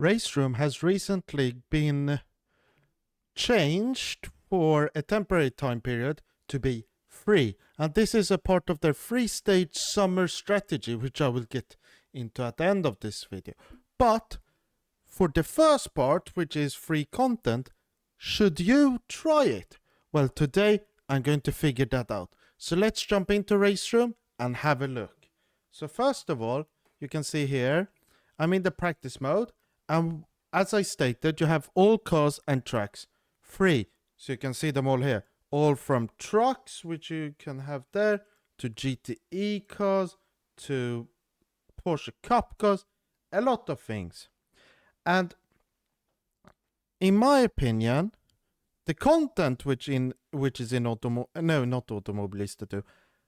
Raceroom has recently been changed for a temporary time period to be free. And this is a part of their free stage summer strategy, which I will get into at the end of this video. But for the first part, which is free content, should you try it? Well, today I'm going to figure that out. So let's jump into Raceroom and have a look. So first of all, you can see here, I'm in the practice mode. And as I stated, you have all cars and tracks free. So you can see them all here. All from trucks, which you can have there, to GTE cars, to Porsche Cup cars, a lot of things. And in my opinion, the content which is in Automobilista 2,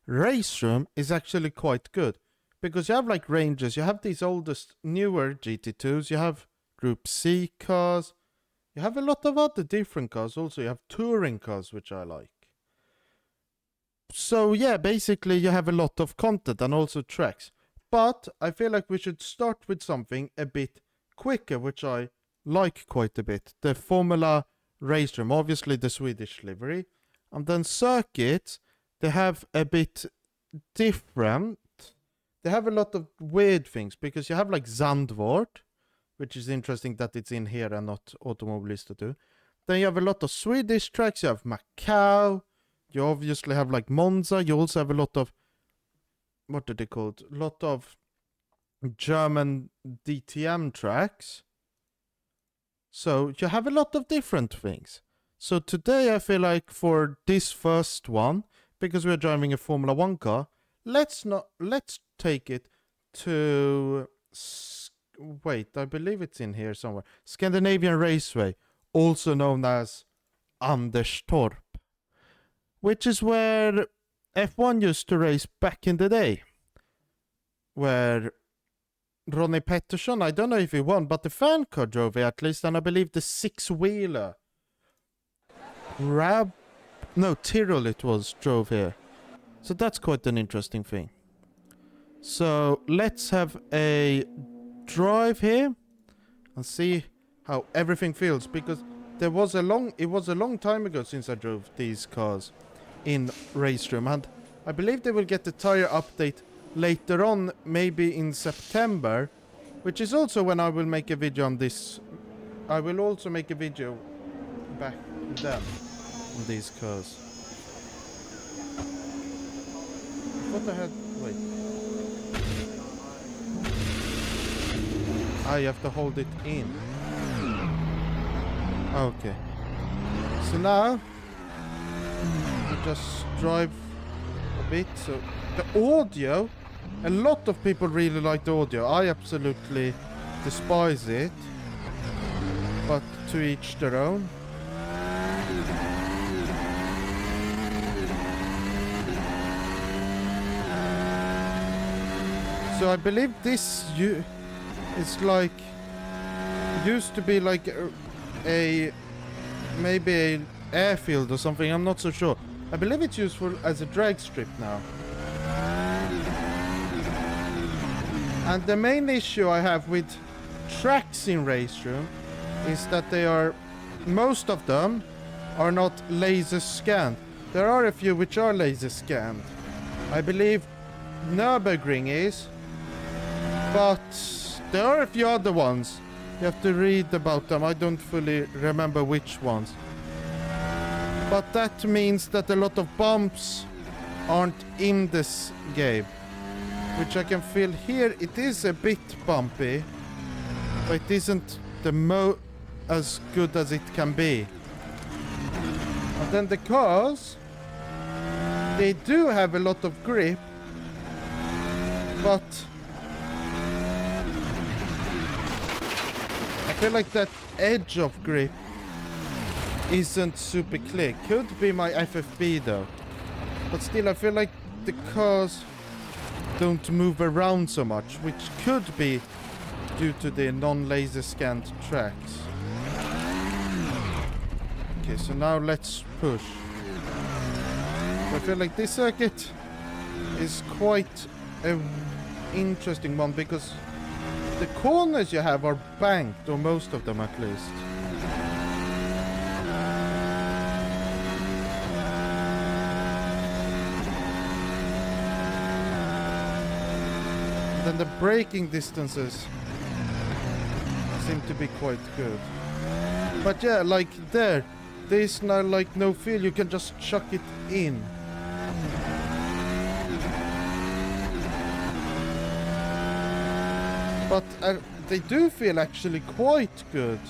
Raceroom is actually quite good. Because you have like Rangers, you have these oldest, newer GT2s, you have Group C cars, you have a lot of other different cars. Also, you have touring cars, which I like. So yeah, basically you have a lot of content and also tracks. But I feel like we should start with something a bit quicker, which I like quite a bit. The Formula Raceroom, obviously the Swedish livery. And then circuits, they have a bit different. They have a lot of weird things, because you have like Zandvoort, which is interesting that it's in here and not Automobilista 2. Then you have a lot of Swedish tracks. You have Macau. You obviously have like Monza. You also have a lot of, what are they called? A lot of German DTM tracks. So you have a lot of different things. So today I feel like for this first one, because we're driving a Formula 1 car, let's take it to, wait, I believe it's in here somewhere. Scandinavian Raceway, also known as Anderstorp, which is where F1 used to race back in the day. Where Ronnie Pettersson, I don't know if he won, but the fan car drove here at least, and I believe the six-wheeler Tyrrell it was, drove here. So that's quite an interesting thing. So let's have a drive here and see how everything feels, because it was a long time ago since I drove these cars in Raceroom, and I believe they will get the tire update later on, maybe in September, which is also when I will make a video on this. I will also make a video back then on these cars. What the heck? Wait. You have to hold it in. Okay. So now, we just drive a bit. So the audio, a lot of people really like the audio. I absolutely despise it. But to each their own. So I believe this it's like, used to be like a maybe an airfield or something, I'm not so sure. I believe it's useful as a drag strip now. And the main issue I have with tracks in Raceroom is that most of them are not laser scanned. There are a few which are laser scanned. I believe Nürburgring is, but there are a few other ones. You have to read about them. I don't fully remember which ones. But that means that a lot of bumps aren't in this game. Which I can feel here. It is a bit bumpy. But it isn't as good as it can be. And then the cars, they do have a lot of grip. But I feel like that edge of grip isn't super clear. Could be my FFB though. But still, I feel like the cars don't move around so much, which could be due to the non-laser scanned tracks. Okay, so now let's push. I feel like this circuit is quite an interesting one, because the corners you have are banked, or most of them at least. Then the braking distances seem to be quite good. But yeah, like there's no like no feel, you can just chuck it in. But they do feel actually quite good,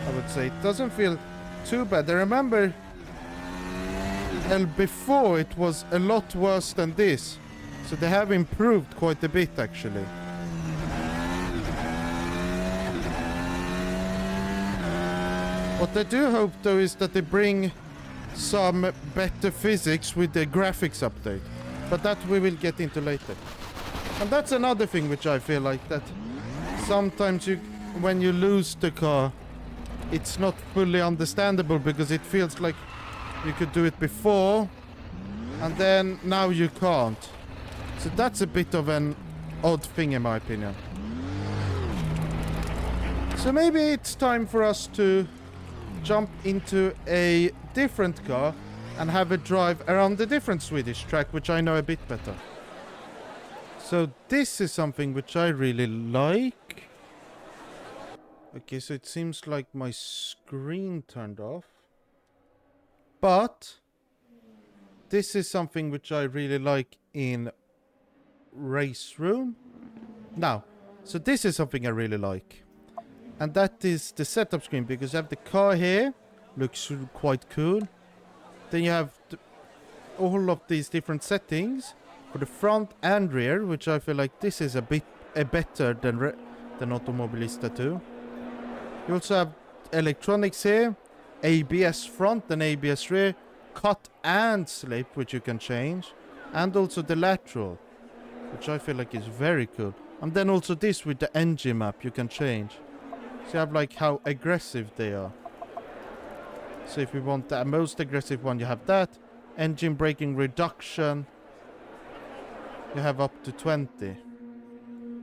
I would say. It doesn't feel too bad. I remember before it was a lot worse than this. So they have improved quite a bit actually. What I do hope though is that they bring some better physics with the graphics update. But that we will get into later. And that's another thing which I feel like that sometimes when you lose the car, it's not fully understandable because it feels like you could do it before and then now you can't. So that's a bit of an odd thing in my opinion. So maybe it's time for us to jump into a different car and have a drive around the different Swedish track, which I know a bit better. So this is something which I really like. Okay, so it seems like my screen turned off. But this is something which I really like in Raceroom. Now, so this is something I really like. And that is the setup screen, because you have the car here, looks quite cool. Then you have all of these different settings for the front and rear, which I feel like this is a bit better than Automobilista 2. You also have electronics here, ABS front and ABS rear, cut and slip, which you can change, and also the lateral, which I feel like is very cool. And then also this with the engine map you can change. So you have like how aggressive they are. So if you want the most aggressive one, you have that. Engine braking reduction, you have up to 20.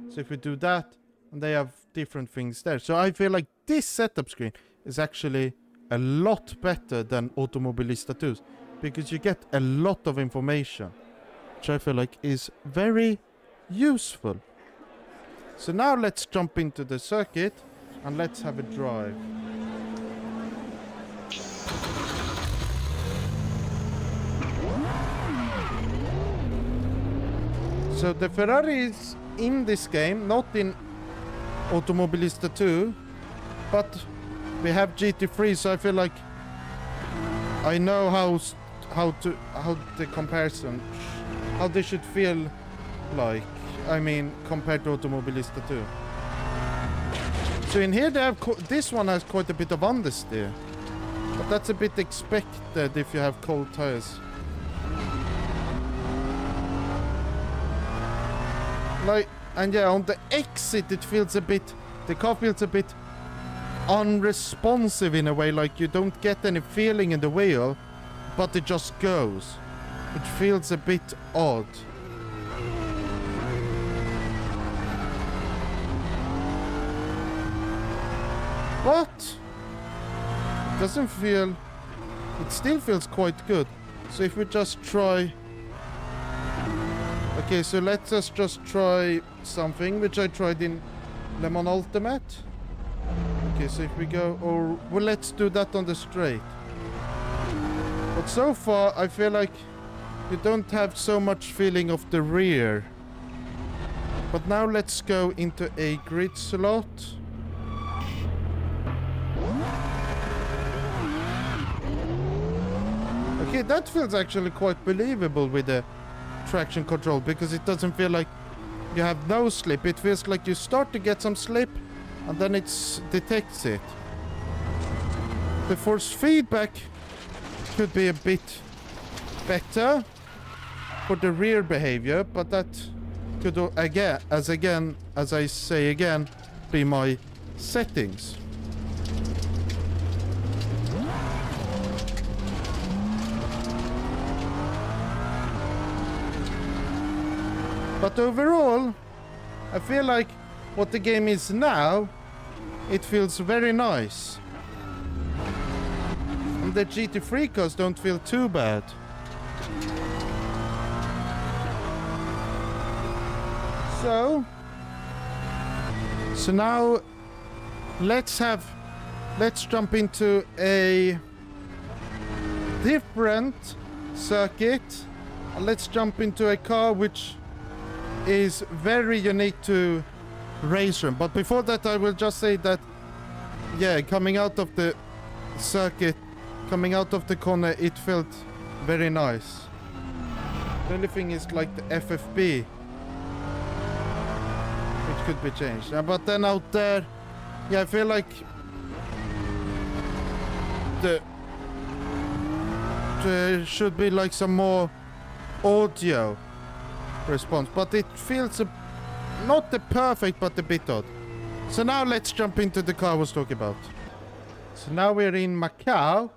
So if you do that, and they have different things there. So I feel like this setup screen is actually a lot better than Automobilista 2's, because you get a lot of information, which I feel like is very useful. So now let's jump into the circuit and let's have a drive. So the Ferraris in this game, not in Automobilista 2, but we have GT3, so I feel like I know how the comparison, how they should feel like. I mean, compared to Automobilista 2. So in here they have this one has quite a bit of understeer, but that's a bit expected if you have cold tires. Like, and yeah, on the exit it feels a bit, the car feels a bit unresponsive in a way, like you don't get any feeling in the wheel, but it just goes. It feels a bit odd. But it doesn't feel, it still feels quite good. So if we just try, okay, so let's just try something which I tried in Le Mans Ultimate. Okay, so if we go, or well, let's do that on the straight. But so far I feel like you don't have so much feeling of the rear. But now let's go into a grid slot. Okay, that feels actually quite believable with the traction control, because it doesn't feel like you have no slip. It feels like you start to get some slip and then it detects it. The force feedback could be a bit better for the rear behavior, but that could again, as I say again, be my settings. But overall, I feel like what the game is now, it feels very nice. And the GT3 cars don't feel too bad. So now let's jump into a different circuit. Let's jump into a car which is very unique to Raceroom. But before that, I will just say that, yeah, coming out of the circuit, coming out of the corner, it felt very nice. The only thing is like the FFB, which could be changed. But then out there, yeah, I feel like there should be like some more audio response, but it feels not the perfect, but a bit odd. So now let's jump into the car I was talking about. So now we're in Macau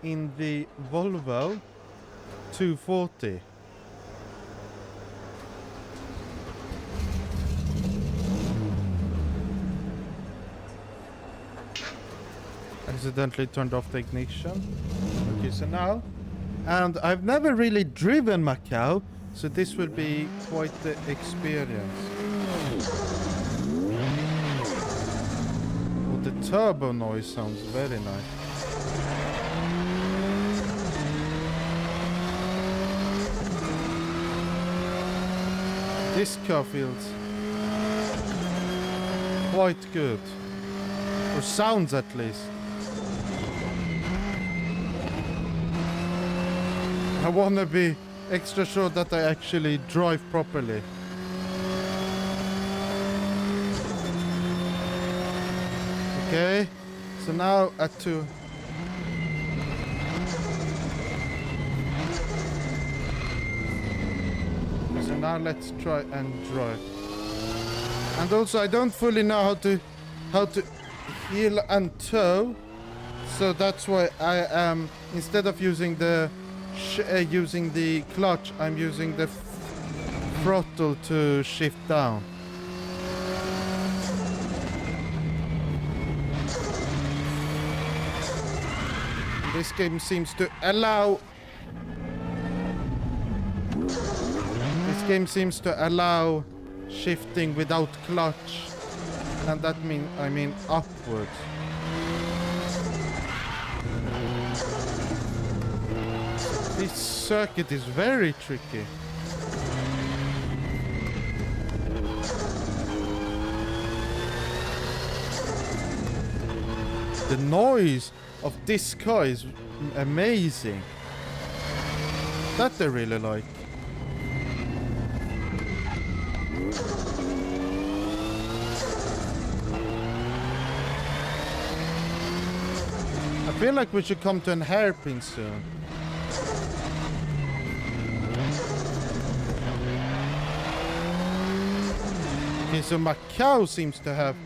in the Volvo 240. Accidentally turned off the ignition. Okay, so now, and I've never really driven Macau, so this will be quite the experience. Oh, the turbo noise sounds very nice. This car feels quite good, or sounds at least. I want to be extra sure that I actually drive properly. Okay, so now at 2. So now let's try and drive. And also I don't fully know how to heel and toe, so that's why I am, instead of using the clutch, I'm using the throttle to shift down. This game seems to allow shifting without clutch, and that I mean upwards. This circuit is very tricky. The noise of this car is amazing. That I really like. I feel like we should come to an hairpin soon. Okay, so Macau seems to have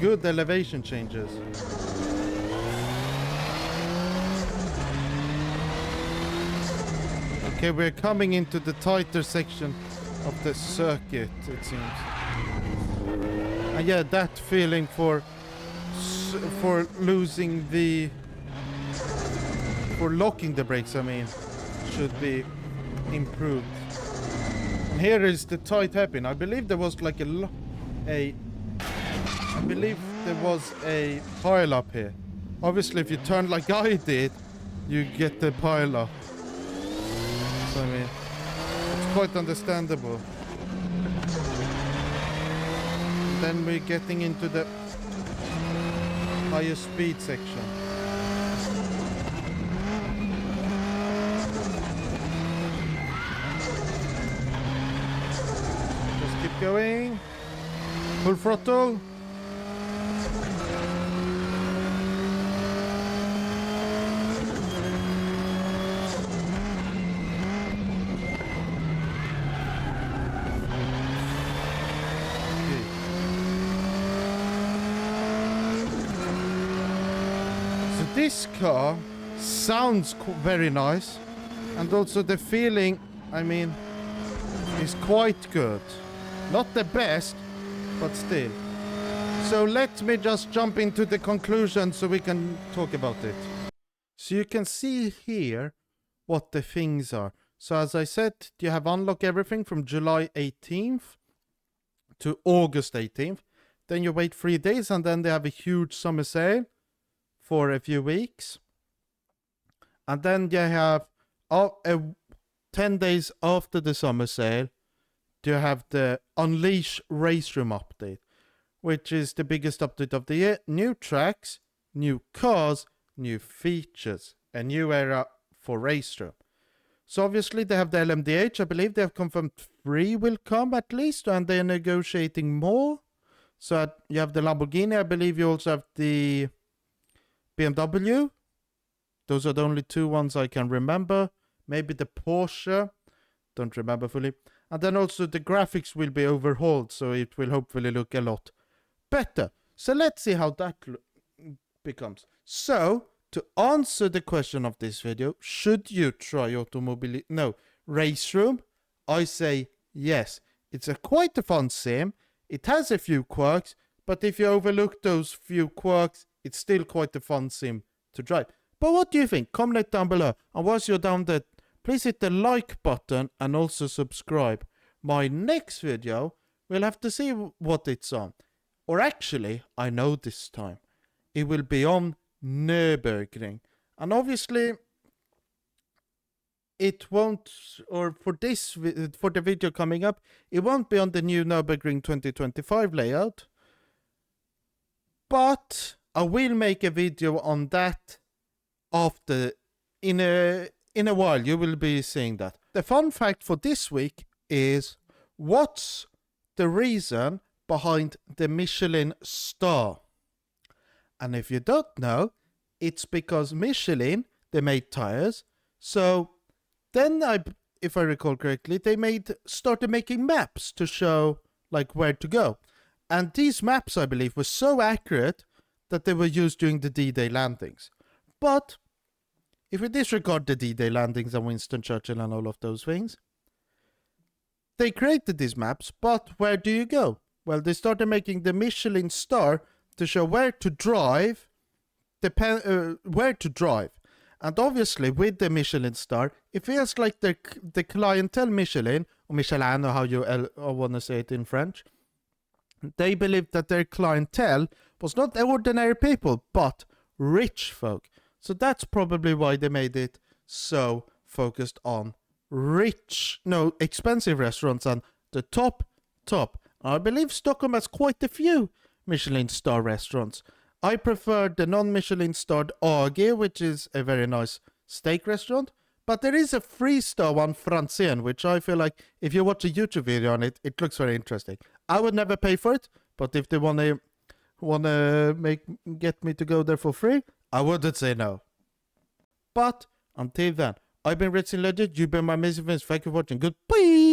good elevation changes. Okay, we're coming into the tighter section of the circuit, it seems. And yeah, that feeling for losing the... for locking the brakes, I mean, should be improved. And here is the tight hairpin. I believe there was like a pile up here. Obviously, if you turn like I did, you get the pile up. So, I mean, it's quite understandable. And then we're getting into the higher speed section. Just keep going. Full throttle. This car sounds very nice, and also the feeling, I mean, is quite good. Not the best, but still. So let me just jump into the conclusion so we can talk about it. So you can see here what the things are. So as I said, you have unlock everything from July 18th to August 18th. Then you wait 3 days and then they have a huge summer sale for a few weeks. And then you have 10 days after the summer sale, you have the Unleash Raceroom update, which is the biggest update of the year. New tracks, new cars, new features, a new era for Raceroom. So obviously they have the LMDH. I believe they have confirmed 3 will come at least, and they're negotiating more. So you have the Lamborghini. I believe you also have the BMW. Those are the only 2 ones I can remember. Maybe the Porsche. Don't remember fully. And then also the graphics will be overhauled, so it will hopefully look a lot better. So let's see how that becomes. So, to answer the question of this video, should you try Raceroom? I say yes. It's quite a fun sim. It has a few quirks, but if you overlook those few quirks, it's still quite a fun sim to drive. But what do you think? Comment down below. And once you're down there, please hit the like button and also subscribe. My next video, we'll have to see what it's on. Or actually, I know this time. It will be on Nürburgring. And obviously, it won't, or for the video coming up, it won't be on the new Nürburgring 2025 layout. But I will make a video on that after, in a while. You will be seeing that. The fun fact for this week is, what's the reason behind the Michelin star? And if you don't know, it's because Michelin, they made tires. So then, if I recall correctly, they started making maps to show like where to go. And these maps, I believe, were so accurate that they were used during the D-Day landings. But if we disregard the D-Day landings and Winston Churchill and all of those things, they created these maps, but where do you go? Well, they started making the Michelin star to show where to drive, And obviously, with the Michelin star, it feels like the clientele Michelin, or Michelin, or how you want to say it in French, they believed that their clientele was not ordinary people, but rich folk. So that's probably why they made it so focused on expensive restaurants and the top. I believe Stockholm has quite a few Michelin star restaurants. I prefer the non-Michelin starred AG, which is a very nice steak restaurant. But there is a 3-star one, Franzén, which I feel like if you watch a YouTube video on it, it looks very interesting. I would never pay for it, but if they wanna get me to go there for free, I wouldn't say no. But until then, I've been Racing Legend. You've been my amazing friends. Thank you for watching. Goodbye.